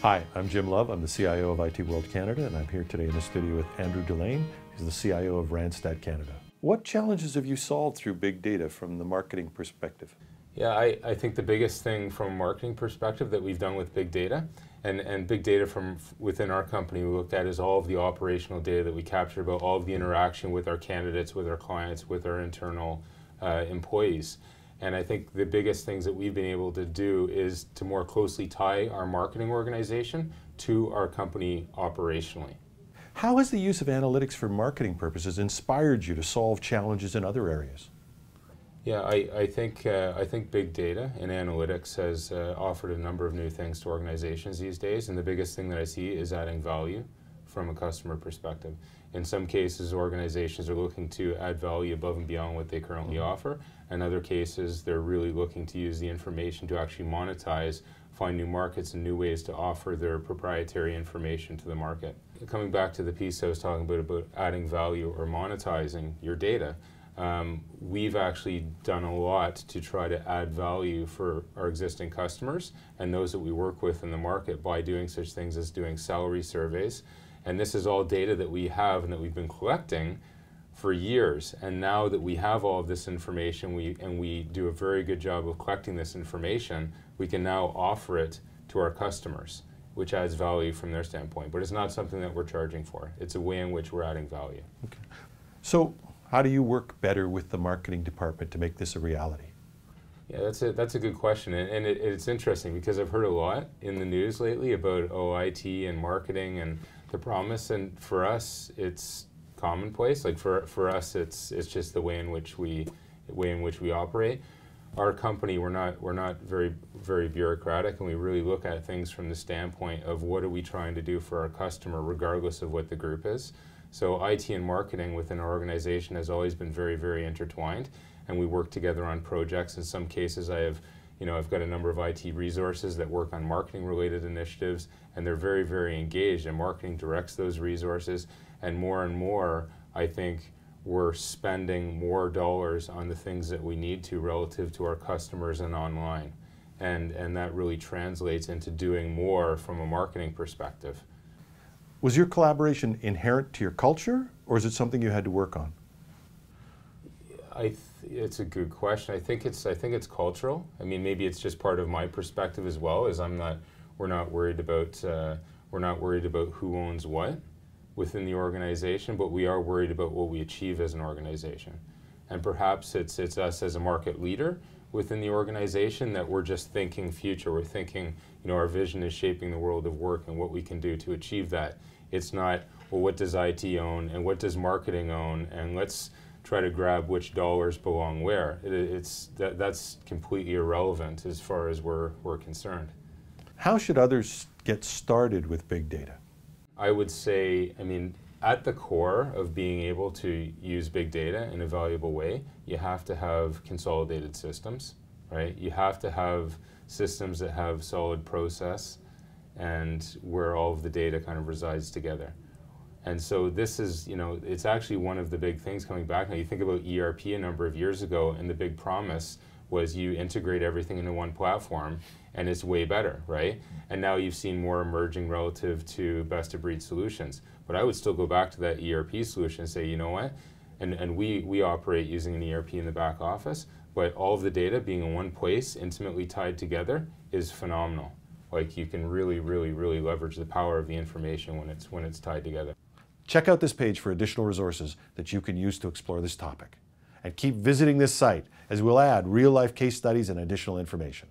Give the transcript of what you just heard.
Hi, I'm Jim Love. I'm the CIO of IT World Canada, and I'm here today in the studio with Andrew Dillane. He's the CIO of Randstand Canada. What challenges have you solved through big data from the marketing perspective? Yeah, I think the biggest thing from a marketing perspective that we've done with big data, and big data from within our company we looked at is all of the operational data that we capture about all of the interaction with our candidates, with our clients, with our internal employees. And I think the biggest things that we've been able to do is to more closely tie our marketing organization to our company operationally. How has the use of analytics for marketing purposes inspired you to solve challenges in other areas? Yeah, I think big data and analytics has offered a number of new things to organizations these days, and the biggest thing that I see is adding value from a customer perspective. In some cases, organizations are looking to add value above and beyond what they currently offer. In other cases, they're really looking to use the information to actually monetize, find new markets and new ways to offer their proprietary information to the market. Coming back to the piece I was talking about adding value or monetizing your data, we've actually done a lot to try to add value for our existing customers and those that we work with in the market by doing such things as doing salary surveys. And this is all data that we have and that we've been collecting for years. And now that we have all of this information and we do a very good job of collecting this information, we can now offer it to our customers, which adds value from their standpoint. But it's not something that we're charging for. It's a way in which we're adding value. Okay. So how do you work better with the marketing department to make this a reality? Yeah, that's a good question, and it's interesting because I've heard a lot in the news lately about IT and marketing and the promise, and for us it's commonplace. Like for us, it's just the way in which we operate. Our company, we're not very bureaucratic, and we really look at things from the standpoint of what are we trying to do for our customer, regardless of what the group is. So IT and marketing within our organization has always been very intertwined, and we work together on projects. In some cases, I've got a number of IT resources that work on marketing related initiatives, and they're very engaged, and marketing directs those resources. And more, I think we're spending more dollars on the things that we need to relative to our customers and online. And that really translates into doing more from a marketing perspective. Was your collaboration inherent to your culture, or is it something you had to work on? It's a good question. I think it's cultural. I mean, maybe it's just part of my perspective as well. Is we're not worried about who owns what within the organization, but we are worried about what we achieve as an organization. And perhaps it's us as a market leader within the organization that we're just thinking future. We're thinking, our vision is shaping the world of work and what we can do to achieve that. It's not, well, what does IT own and what does marketing own, and let's try to grab which dollars belong where. That's completely irrelevant as far as we're concerned. How should others get started with big data? I would say, at the core of being able to use big data in a valuable way, you have to have consolidated systems, right? You have to have systems that have solid process and where all of the data kind of resides together. And so this is, it's actually one of the big things coming back. Now you think about ERP a number of years ago, and the big promise was you integrate everything into one platform and it's way better, right? And now you've seen more emerging relative to best of breed solutions. But I would still go back to that ERP solution and say, you know what? And we operate using an ERP in the back office, but all of the data being in one place, intimately tied together, is phenomenal. Like you can really leverage the power of the information when it's tied together. Check out this page for additional resources that you can use to explore this topic. And keep visiting this site as we'll add real-life case studies and additional information.